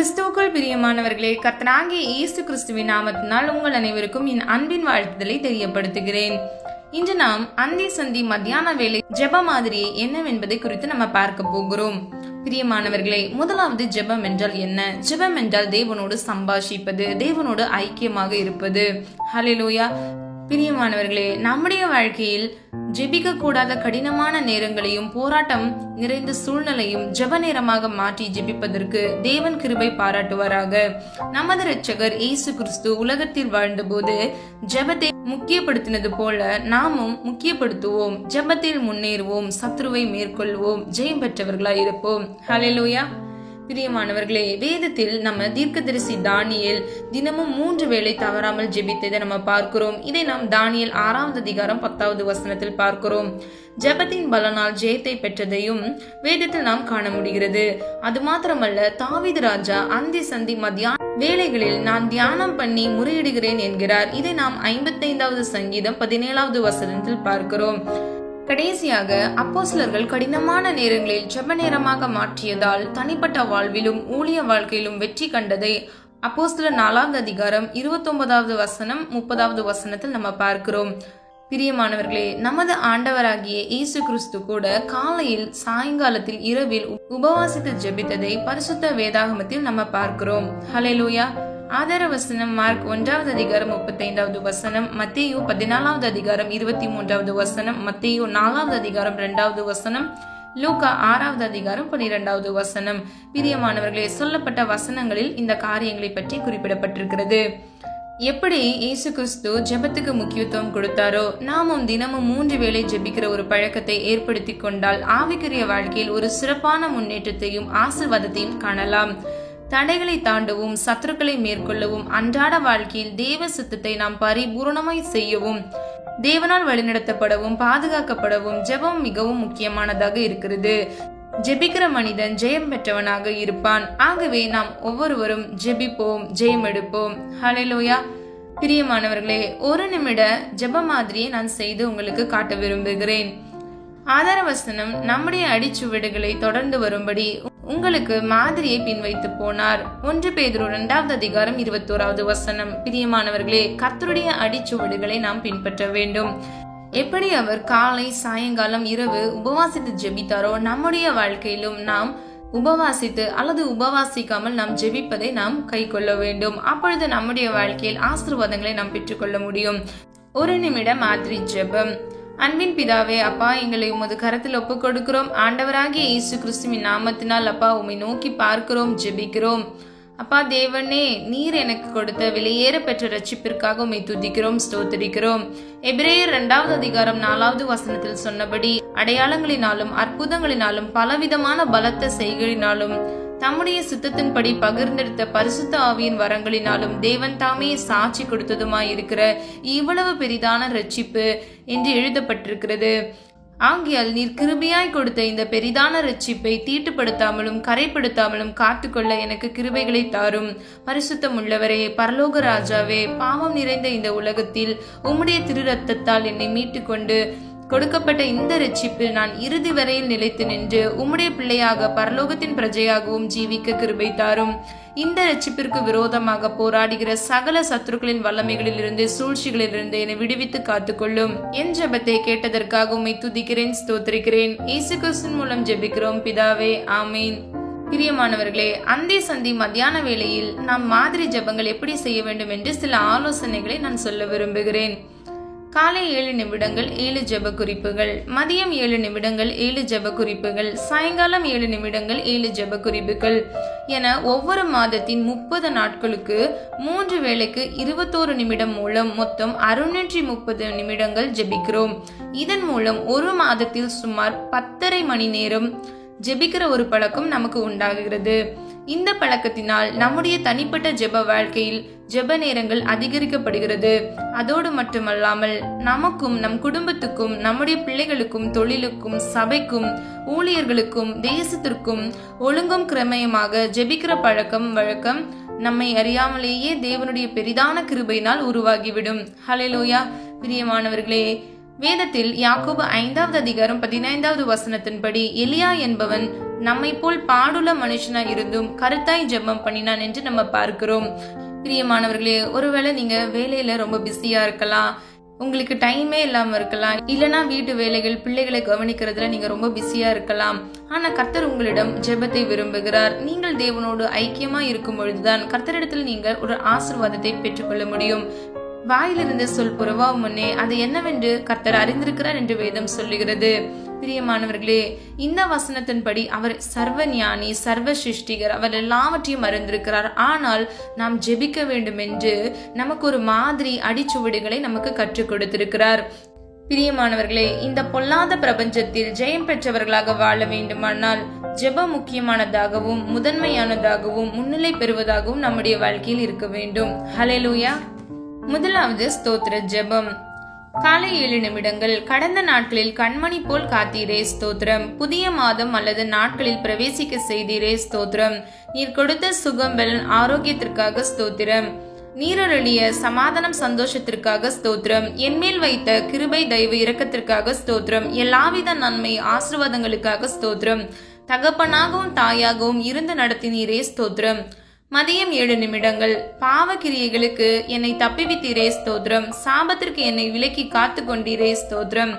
கிறிஸ்துவுக்குள் பிரியமானவர்களே, கர்த்தராகிய இயேசு கிறிஸ்துவின் நாமத்தினால் உங்கள் அனைவருக்கும் என் அன்பின் வாழ்த்துதலை தெரியப்படுத்துகிறேன். இன்று நாம் அந்தி சந்தி மத்தியான வேலை ஜெப மாதிரியை என்னவென்பதை குறித்து நம்ம பார்க்க போகிறோம். பிரியமானவர்களே, முதலாவது ஜெபம் என்றால் என்ன? ஜெபம் என்றால் தேவனோடு சம்பாஷிப்பது, தேவனோடு ஐக்கியமாக இருப்பது. ஹல்லேலூயா. பிரியமானவர்களே, நம்முடைய வாழ்க்கையில் ஜெபிக்க கூடாத கடினமான நேரங்களையும் போராட்டம் நிறைந்த சூழ்நிலையும் ஜெப நேரமாக மாற்றி ஜெபிப்பதற்கு தேவன் கிருபை பாராட்டுவாராக. நமது இரட்சகர் இயேசு கிறிஸ்து உலகத்தில் வாழ்ந்தபோது ஜெபத்தை முக்கியப்படுத்தினது போல நாமும் முக்கியப்படுத்துவோம். ஜெபத்தில் முன்னேறுவோம், சத்ருவை மேற்கொள்வோம், ஜெயம் பெற்றவர்களாய் இருப்போம். ஹல்லேலூயா. பிரியமானவர்களே, வேதத்தில் நம்ம தீர்க்கதரிசி தானியேல் தினமும் 3 வேளை தவறாமல் ஜெபித்ததை நம்ம பார்க்கிறோம். இதை நாம் தானியேல் 6வது அதிகாரம் 10வது வசனத்தில் பார்க்கிறோம். ஜெபத்தின் பலனால் ஜெயத்தை பெற்றதையும் வேதத்தில் நாம் காண முடிகிறது. அது மாத்திரமல்ல, தாவீது ராஜா அந்தி சந்தி மத்தியான வேளைகளில் நான் தியானம் பண்ணி முறையிடுகிறேன் என்கிறார். இதை நாம் 55வது சங்கீதம் 17வது வசனத்தில் பார்க்கிறோம். கடைசியாக அப்போஸ்தலர்கள் கடினமான நேரங்களில் ஜெப நேரமாக மாற்றியதால் தனிப்பட்ட வாழ்விலும் ஊழிய வாழ்க்கையிலும் வெற்றி கண்டதை அப்போஸ்தலர் 4வது அதிகாரம் 29வது வசனம் 30வது வசனத்தில் நம்ம பார்க்கிறோம். பிரியமானவர்களே, நமது ஆண்டவராகிய இயேசு கிறிஸ்து கூட காலையில், சாயங்காலத்தில், இரவில் உபவாசித்து ஜெபித்ததை பரிசுத்த வேதாகமத்தில் நம்ம பார்க்கிறோம். ஹல்லேலூயா. ஆதார வசனம் மார்க் 1வது அதிகாரம் 35வது வசனம், மத்தேயு 14வது அதிகாரம் 23வது வசனம், மத்தேயு 4வது அதிகாரம் 2வது வசனம், லூக்கா 6வது அதிகாரம் 12வது வசனம். பிரியமானவர்களே, சொல்லப்பட்ட வசனங்களில் இந்த காரியங்களை பற்றி குறிப்பிடப்பட்டிருக்கிறது. எப்படி இயேசு கிறிஸ்து ஜெபத்துக்கு முக்கியத்துவம் கொடுத்தாரோ, நாமும் தினமும் 3 வேளை ஜெபிக்கிற ஒரு பழக்கத்தை ஏற்படுத்தி கொண்டால் ஆவிக்குரிய வாழ்க்கையில் ஒரு சிறப்பான முன்னேற்றத்தையும் ஆசீர்வாதத்தையும் காணலாம். தடைகளை தாண்டவும், சத்துருக்களை மேற்கொள்ளவும், அன்றாட வாழ்க்கையில் தேவ சித்தத்தை நாம் பரிபூர்ணமாய் செய்யவும், தேவனால் வழிநடத்தப்படவும், பாதுகாக்கப்படவும் ஜெபம் மிகவும் முக்கியமானதாக இருக்கிறது. ஜெபிக்கிற மனிதன் ஜெயம் பெற்றவனாக இருப்பான். ஆகவே நாம் ஒவ்வொருவரும் ஜெபிப்போம், ஜெயம் எடுப்போம். ஹல்லேலூயா. பிரியமானவர்களே, 1 நிமிட ஜெப மாதிரியை நான் செய்து உங்களுக்கு காட்ட விரும்புகிறேன். ஆதார வசனம் நம்முடைய அடிச்சுவடுகளை தொடர்ந்து வரும்படி உங்களுக்கு மாதிரியை பின்வைத்து போனார். 1 பேதுரு 2வது அதிகாரம் 21வது வசனம். பிரியமானவர்களே, கர்த்தருடைய அடிச்சுவடுகளை நாம் பின்பற்ற வேண்டும். எப்படி அவர் காலை, சாயங்காலம், இரவு உபவாசித்து ஜெபித்தாரோ, நம்முடைய வாழ்க்கையிலும் நாம் உபவாசித்து அல்லது உபவாசிக்காமல் நாம் ஜெபிப்பதை நாம் கை கொள்ள வேண்டும். அப்பொழுது நம்முடைய வாழ்க்கையில் ஆசீர்வாதங்களை நாம் பெற்றுக்கொள்ள முடியும். 1 நிமிட மாதிரி ஜெபம். அன்பின் பிதாவே, அப்பா, எங்களை உமது கரத்தில் ஒப்புக் கொடுக்கிறோம். ஆண்டவராகிய இயேசு கிறிஸ்துவின் நாமத்தினால் அப்பா உம்மை நோக்கி பார்க்கிறோம், ஜெபிக்கிறோம். அப்பா தேவனே, நீர் எனக்கு கொடுத்த விலையேற பெற்ற ரட்சிப்பிற்காக உம்மை துதிக்கிறோம், ஸ்தோத்திரிக்கிறோம். எபிரேயர் 2வது அதிகாரம் 4வது வசனத்தில் சொன்னபடி அடையாளங்களினாலும் அற்புதங்களினாலும் பலவிதமான பலத்த செய்களினாலும் தம்முடைய சித்தத்தின்படி பகிர்ந்தெடுத்த பரிசுத்த ஆவியின் வரங்களினாலும் தேவன் தாமே சாட்சி கொடுத்ததுமாயிருக்கிற இவ்வளவு பெரிதான ரட்சிப்பு என்று எழுதப்பட்டிருக்கிறது. ஆகையால் நீர் கிருபையாய் கொடுத்த இந்த பெரிதான ரட்சிப்பை தீட்டுப்படுத்தாமலும் கரைப்படுத்தாமலும் காத்துக்கொள்ள எனக்கு கிருபைகளை தாரும். பரிசுத்தம் உள்ளவரே, பரலோக ராஜாவே, பாவம் நிறைந்த இந்த உலகத்தில் உம்முடைய திரு ரத்தத்தால் என்னை மீட்டு கொண்டு கொடுக்கப்பட்ட இந்த ரட்சிப்பில் நான் இறுதி வரையில் நிலைத்து நின்று உம்முடைய பிள்ளையாக பரலோகத்தின் பிரஜையாகவும் ஜீவிக்க கிருபை தாரும். இந்த ரட்சிப்பிற்கு விரோதமாக போராடுகிற சகல சத்துருக்களின் வல்லமைகளில் இருந்து, சூழ்ச்சிகளிலிருந்து என்னை விடுவித்து காத்துக்கொள்ளும். என் ஜெபத்தை கேட்டதற்காக உம்மை துதிக்கிறேன், ஸ்தோத்திரிக்கிறேன். இயேசு கிறிஸ்துவின் மூலம் ஜெபிக்கிறோம் பிதாவே, ஆமீன். பிரியமானவர்களே, அந்தி சந்தி மத்தியான வேளையில் நாம் மாதிரி ஜெபங்கள் எப்படி செய்ய வேண்டும் என்று சில ஆலோசனைகளை நான் சொல்ல விரும்புகிறேன். காலை 7 நிமிடங்கள் 7 ஜெப குறிப்புகள், மதியம் 7 நிமிடங்கள் 7 ஜெப குறிப்புகள், சாயங்காலம் 7 நிமிடங்கள் 7 ஜெப குறிப்புகள் என ஒவ்வொரு மாதத்தின் 30 நாட்களுக்கு 3 வேளைக்கு 21 நிமிடம் மூலம் மொத்தம் 630 நிமிடங்கள் ஜெபிக்கிறோம். இதன் மூலம் ஒரு மாதத்தில் சுமார் 10.5 மணி நேரம் ஜெபிக்கிற ஒரு பழக்கம் நமக்கு உண்டாகிறது. இந்த பழக்கத்தினால் நம்முடைய தனிப்பட்ட ஜெப வாழ்க்கையில் ஜெப நேரங்கள் அதிகரிக்கப்படுகிறது. அதோடு மட்டுமல்லாமல் நமக்கும், நம் குடும்பத்துக்கும், நம்முடைய பிள்ளைகளுக்கும், தொழிலுக்கும், சபைக்கும், ஊழியர்களுக்கும், தேசத்திற்கும் ஒழுங்கும் கிரமயமாக ஜெபிக்கிற வழக்கம் நம்மை அறியாமலேயே தேவனுடைய பெரிதான கிருபையினால் உருவாகிவிடும். ஹல்லேலூயா. பிரியமானவர்களே, வேதத்தில் யாக்கோபு 5வது அதிகாரம் 15வது வசனத்தின்படி எலியா என்பவன் நம்மை போல் பாடுள்ள மனுஷனா இருந்தும் கருத்தாய் ஜெபம் பண்ணினான் என்று நம்ம பார்க்கிறோம். பிரியமானவர்களே, ஒருவேளை நீங்க வேலையில ரொம்ப பிஸியா இருக்கலாம், உங்களுக்கு டைமே இல்லாம இருக்கலாம், இல்லனா வீட்டு வேலைகள் பிள்ளைகளை கவனிக்கிறதுல நீங்க ரொம்ப பிஸியா இருக்கலாம். ஆனா கர்த்தர் உங்களிடம் ஜெபத்தை விரும்புகிறார். நீங்கள் தேவனோடு ஐக்கியமா இருக்கும் பொழுதுதான் கர்த்தரிடத்தில் நீங்கள் ஒரு ஆசீர்வாதத்தை பெற்றுக்கொள்ள முடியும். வாயிலிருந்து சொல் புறவாகும் முன்னே அது என்னவென்று கர்த்தர் அறிந்திருக்கிறார் என்று வேதம் சொல்லுகிறது. பிரியமானவர்களே, இந்த வசனத்தின்படி அவர் சர்வ ஞானி, சர்வ சிருஷ்டிகர், அவர் எல்லாவற்றையும் அறிந்திருக்கிறார். ஆனால் நாம் ஜெபிக்க வேண்டும் என்று நமக்கு ஒரு மாதிரி அடிச்சுவடுகளை நமக்கு கற்றுக் கொடுத்திருக்கிறார். பிரியமானவர்களே, இந்த பொல்லாத பிரபஞ்சத்தில் ஜெயம் பெற்றவர்களாக வாழ வேண்டுமானால் ஜெபம் முக்கியமானதாகவும் முதன்மையானதாகவும் முன்னிலை பெறுவதாகவும் நம்முடைய வாழ்க்கையில் இருக்க வேண்டும். ஹல்லேலூயா. முதலாவது ஸ்தோத்திர ஜெபம். காலை 7 நிமிடங்கள். கடந்த நாட்களில் கண்மணி போல் காத்தீரே ஸ்தோத்திரம். புதிய மாதம் அல்லது நாட்களில் பிரவேசிக்க செய்தீரே ஸ்தோத்திரம். நீர் கொடுத்த சுகம் பலன் ஆரோக்கியத்திற்காக ஸ்தோத்திரம். நீரருளிய சமாதானம் சந்தோஷத்திற்காக ஸ்தோத்திரம். என்மேல் வைத்த கிருபை தயவு இரக்கத்திற்காக ஸ்தோத்திரம். எல்லாவித நன்மை ஆசீர்வாதங்களுக்காக ஸ்தோத்திரம். தகப்பனாகவும் தாயாகவும் இருந்து நடத்தினீரே ஸ்தோத்திரம். மதியம் 7 நிமிடங்கள். பாவ கிரியைகளுக்கு என்னை தப்பிவித்தீரே ஸ்தோத்திரம். சாபத்திற்கு என்னை விலக்கி காத்து கொண்டீரே ஸ்தோத்திரம்.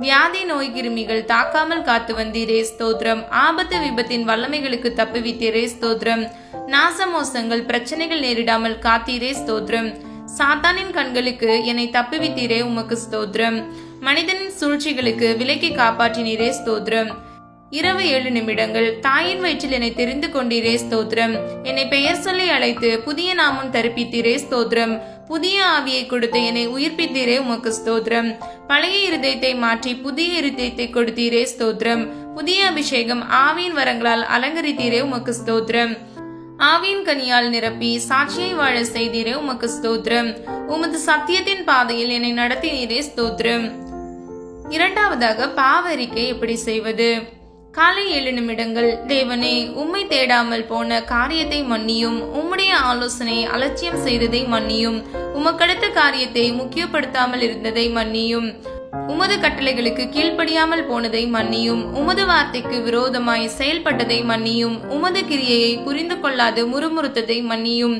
வியாதி நோய் கிருமிகள் தாக்காமல் காத்து வந்தீரே ஸ்தோத்திரம். ஆபத்து விபத்தின் வல்லமைகளுக்கு தப்பிவித்தீரே ஸ்தோத்திரம். நாசமோசங்கள் பிரச்சனைகள் நேரிடாமல் காத்தீரே ஸ்தோத்திரம். சாத்தானின் கண்களுக்கு என்னை தப்பிவித்தீரே உமக்கு ஸ்தோத்திரம். மனிதனின் சூழ்ச்சிகளுக்கு விலக்கி காப்பாற்றினீரே ஸ்தோத்திரம். இரவு 7 நிமிடங்கள். தாயின் வயிற்றில் என்னை தெரிந்து கொண்டீரே ஸ்தோத்திரம். என்னை பெயர் சொல்லி அழைத்து புதிய நாமம் தரிப்பித்தீரே ஸ்தோத்திரம். புதிய ஆவியை கொடுத்து என்னை உயிர்ப்பித்தீரே உமக்கு ஸ்தோத்திரம். பழைய இருதயத்தை மாற்றி புதிய இருதயத்தை கொடுத்தீரே ஸ்தோத்திரம். புதிய அபிஷேகம் ஆவியின் வரங்களால் அலங்கரித்தீரே உமக்கு ஸ்தோத்திரம். ஆவியின் கனியால் நிரப்பி சாட்சியை வாழ செய்தீரே உமக்கு ஸ்தோத்திரம். உமது சத்தியத்தின் பாதையில் என்னை நடத்தினீரே ஸ்தோத்திரம். இரண்டாவதாக பாவ அறிக்கை எப்படி செய்வது? காலை 7 நிமிடங்கள். தேவனே, உம்மை தேடாமல் போன காரியத்தை மன்னியும். உம்முடைய ஆலோசனை அலட்சியம் செய்ததை மன்னியும். உமக்கடுத்த காரியத்தை முக்கியப்படுத்தாமல் இருந்ததை மன்னியும். உமது கட்டளைகளுக்கு கீழ்ப்படியாமல் போனதை மன்னியும். உமது வார்த்தைக்கு விரோதமாய் செயல்பட்டதை மன்னியும். உமது கிரியையை புரிந்து கொள்ளாது முறுமுறுத்ததை மன்னியும்.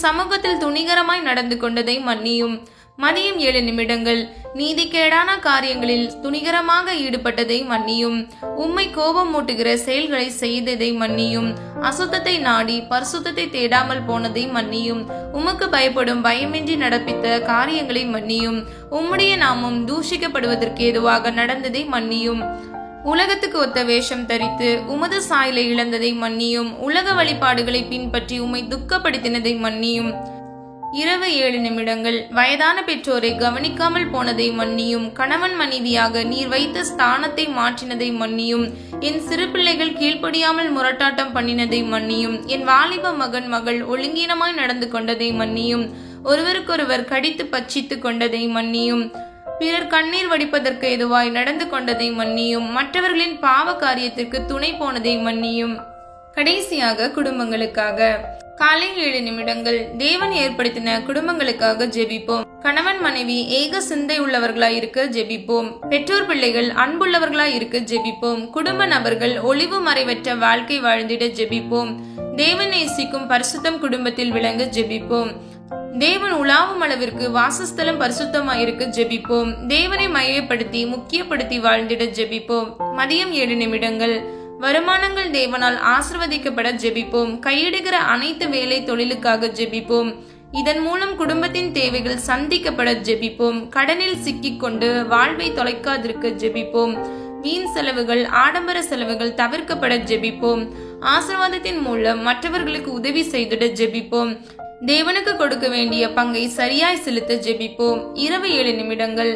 சமூகத்தில் துணிகரமாய் நடந்து கொண்டதை மன்னியும். மதியம் 7 நிமிடங்கள். நீதிகேடான காரியங்களில் துணிகரமாக ஈடுபட்டதை மன்னியும். உம்மை கோபம் மூட்டுகிற செயல்களை செய்ததை மன்னியும். அசுத்தத்தை நாடி பரிசுத்தத்தை தேடாமல் போனதை மன்னியும். உமக்கு பயப்படும் பயமின்றி நடப்பித்த காரியங்களை மன்னியும். உம்முடைய நாமம் தூஷிக்கப்படுவதற்கு ஏதுவாக நடந்ததை மன்னியும். உலகத்துக்கு ஒத்த வேஷம் தரித்து உமது சாயலை இழந்ததை மன்னியும். உலக வழிபாடுகளை பின்பற்றி உம்மை துக்கப்படுத்தினதை மன்னியும். இரவு 7 நிமிடங்கள். வயதான பெற்றோரை கவனிக்காமல் போனதை மன்னியும். கணவன் மனைவியாக நீர் வைத்த ஸ்தானத்தை மாற்றினதை மன்னியும். என் சிறு பிள்ளைகள் கீழ்ப்படியாமல் முரட்டாட்டம் பண்ணினதை மன்னியும். என் வாலிப மகன் மகள் ஒழுங்கீனமாய் நடந்து கொண்டதை மன்னியும். ஒருவருக்கொருவர் கடித்து பட்சித்து கொண்டதை மன்னியும். பிறர் கண்ணீர் வடிப்பதற்கு எதுவாய் நடந்து கொண்டதை மன்னியும். மற்றவர்களின் பாவ காரியத்திற்கு துணை போனதை மன்னியும். கடைசியாக குடும்பங்களுக்காக. காலை 7 நிமிடங்கள். தேவன் ஏற்படுத்தின குடும்பங்களுக்காக ஜெபிப்போம். கணவன் மனைவி ஏக சிந்தை உள்ளவர்களாய் இருக்க ஜெபிப்போம். பெற்றோர் பிள்ளைகள் அன்புள்ளவர்களாய் இருக்க ஜெபிப்போம். குடும்ப நபர்கள் ஒளிவு மறைவற்ற வாழ்க்கை வாழ்ந்திட ஜெபிப்போம். தேவன் நேசிக்கும் பரிசுத்தம் குடும்பத்தில் விளங்க ஜெபிப்போம். தேவன் உலாவும் அளவிற்கு வாசஸ்தலம் பரிசுத்தமாயிருக்க ஜெபிப்போம். தேவனை மையப்படுத்தி முக்கியப்படுத்தி வாழ்ந்திட ஜெபிப்போம். மதியம் 7 நிமிடங்கள். வருமானங்கள் தேவனால் ஆசிர்வதிக்கப்பட ஜெபிப்போம். கையிடுகிற அனைத்து வேலை தொழிலுக்காக ஜெபிப்போம். இதன் மூலம் குடும்பத்தின் தேவைகள் சந்திக்கப்பட ஜெபிப்போம். கடனில் சிக்கிக்கொண்டு வாழ்வை தொலைக்காதிருக்க ஜெபிப்போம். வீண் செலவுகள் ஆடம்பர செலவுகள் தவிர்க்கப்பட ஜெபிப்போம். ஆசீர்வாதத்தின் மூலம் மற்றவர்களுக்கு உதவி செய்திட ஜெபிப்போம். தேவனுக்கு கொடுக்க வேண்டிய பங்கை சரியாய் செலுத்த ஜெபிப்போம். இரவு 7 நிமிடங்கள்.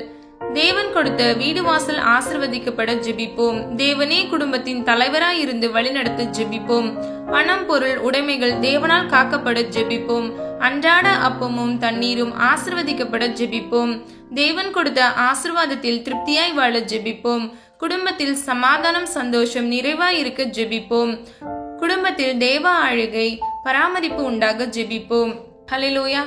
தேவன் கொடுத்த வீடு வாசல் ஆசிர்வதிக்கப்பட ஜெபிப்போம். தேவனே குடும்பத்தின் தலைவராய் இருந்து வழிநடத்த ஜெபிப்போம். பணம் பொருள் உடைமைகள் தேவனால் காக்கப்பட ஜெபிப்போம். அன்றாட அப்பமும் தண்ணீரும் ஆசிர்வதிக்கப்பட ஜெபிப்போம். தேவன் கொடுத்த ஆசிர்வாதத்தில் திருப்தியாய் வாழ ஜெபிப்போம். குடும்பத்தில் சமாதானம் சந்தோஷம் நிறைவாய் இருக்க ஜெபிப்போம். குடும்பத்தில் தேவ ஆளுகை பராமரிப்பு உண்டாக ஜெபிப்போம். ஹல்லேலூயா.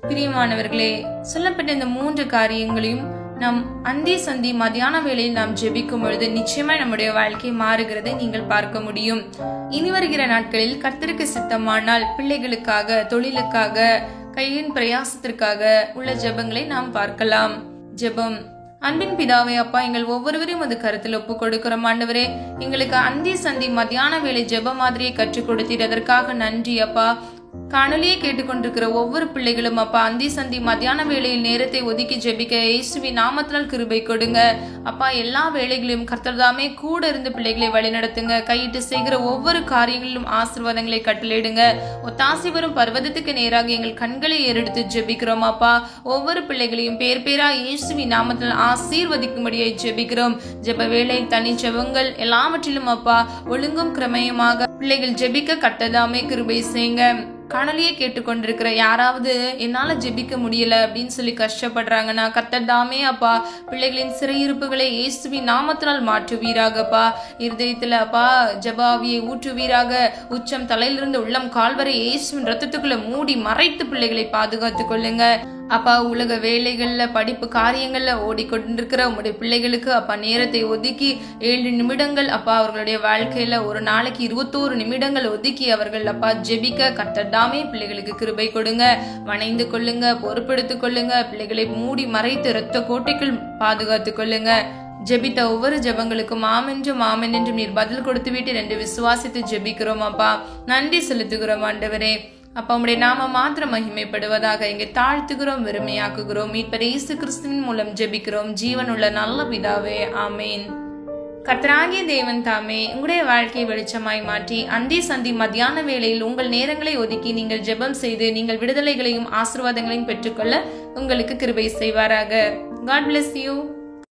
பிரியமானவர்களே, சொல்லப்பட்ட இந்த 3 காரியங்களையும் நம் அந்தி சந்தி மத்தியான வேளையில் நாம் ஜெபிக்கும் பொழுது நிச்சயமாய் நம்முடைய வாழ்க்கை மாறுகிறதை நீங்கள் பார்க்க முடியும். இனி வருகிற நாட்களில் கர்த்தருக்கு சித்தமானால் பிள்ளைகளுக்காக, தொழிலுக்காக, கையின் பிரயாசத்திற்காக உள்ள ஜெபங்களை நாம் பார்க்கலாம். ஜெபம். அன்பின் பிதாவே அப்பா, எங்கள் ஒவ்வொருவரையும் அது கருத்தில் ஒப்பு கொடுக்கிறோம் ஆண்டவரே. எங்களுக்கு அந்தி சந்தி மத்தியான வேளை ஜெப மாதிரியை கற்றுக் கொடுத்தீர், அதற்காக நன்றி அப்பா. காணொலியை கேட்டுக்கொண்டிருக்கிற ஒவ்வொரு பிள்ளைகளும் அப்பா அந்தி சந்தி மத்தியான வேளையில் நேரத்தை ஒதுக்கி ஜெபிக்க இயேசுவின் நாமத்தினால் கிருபை கொடுங்க அப்பா. எல்லா வேளைகளிலும் கர்த்தர்தாமே கூட இருந்து பிள்ளைகளை வழிநடத்துங்க. கையிட்டு செய்கிற ஒவ்வொரு காரியங்களிலும் ஆசீர்வாதங்களை கட்டளையிடுங்க. ஒத்தாசி வரும் பர்வதத்துக்கு நேராக எங்கள் கண்களை ஏறெடுத்து ஜெபிக்கிறோம் அப்பா. ஒவ்வொரு பிள்ளைகளையும் பேர் பேரா இயேசுவின் நாமத்தில் ஆசீர்வதிக்கும்படியாய் ஜெபிக்கிறோம். ஜெப வேளை, தனி ஜெபங்கள் எல்லாவற்றிலும் அப்பா ஒழுங்கும் கிரமயமாக பிள்ளைகள் ஜெபிக்க கர்த்தர்தாமே கிருபை செய்யுங்க. காணொலியை கேட்டுக்கொண்டிருக்கிற யாராவது என்னால ஜெபிக்க முடியல அப்படின்னு சொல்லி கஷ்டப்படுறாங்கன்னா கர்த்தர்தாமே அப்பா பிள்ளைகளின் சிறையிருப்புகளை இயேசுவின் நாமத்தினால் மாற்றுவீராகப்பா. இருதயத்துல அப்பா ஜெபாவியை ஊற்றுவீராக. உச்சம் தலையிலிருந்து உள்ளம் கால்வரை இயேசுவின் ரத்தத்துக்குள்ள மூடி மறைத்து பிள்ளைகளை பாதுகாத்துக் கொள்ளுங்க அப்பா. உலக வேலைகள்ல, படிப்பு காரியங்கள்ல ஓடிக்கொண்டிருக்கிற உங்களுடைய பிள்ளைகளுக்கு அப்பா நேரத்தை ஒதுக்கி 7 நிமிடங்கள் அப்பா அவர்களுடைய வாழ்க்கையில ஒரு நாளைக்கு 21 நிமிடங்கள் ஒதுக்கி அவர்கள் அப்பா ஜெபிக்க கர்த்தர்தாமே பிள்ளைகளுக்கு கிருபை கொடுங்க. வணைந்து கொள்ளுங்க, பொறுப்பெடுத்துக் கொள்ளுங்க. பிள்ளைகளை மூடி மறைத்து இரத்த கோட்டைக்குள் பாதுகாத்துக் கொள்ளுங்க. ஜெபித்த ஒவ்வொரு ஜெபங்களுக்கும் ஆமென்றும் ஆமென் என்றும் நீர் பதில் கொடுத்து விட்டு என்று விசுவாசித்து ஜெபிக்கிறோம் அப்பா. நன்றி செலுத்துகிறோம் ஆண்டவரே. அப்பா உம்முடைய நாம மாத்திரம் மகிமைப்படுவதாக எங்களை தாழ்த்துகிறோம், வெறுமையாக்குகிறோம். மீட்பர் இயேசு கிறிஸ்துவின் மூலம் ஜெபிக்கிறோம் ஜீவனுள்ள நல்ல பிதாவே, ஆமேன். கர்த்தராகிய தேவன் தாமே உங்களுடைய வாழ்க்கையை வெளிச்சமாய் மாற்றி அந்தி சந்தி மத்தியான வேளையில் உங்கள் நேரங்களை ஒதுக்கி நீங்கள் ஜெபம் செய்து நீங்கள் விடுதலைகளையும் ஆசீர்வாதங்களையும் பெற்றுக்கொள்ள உங்களுக்கு கிருபை செய்வாராக. God bless you.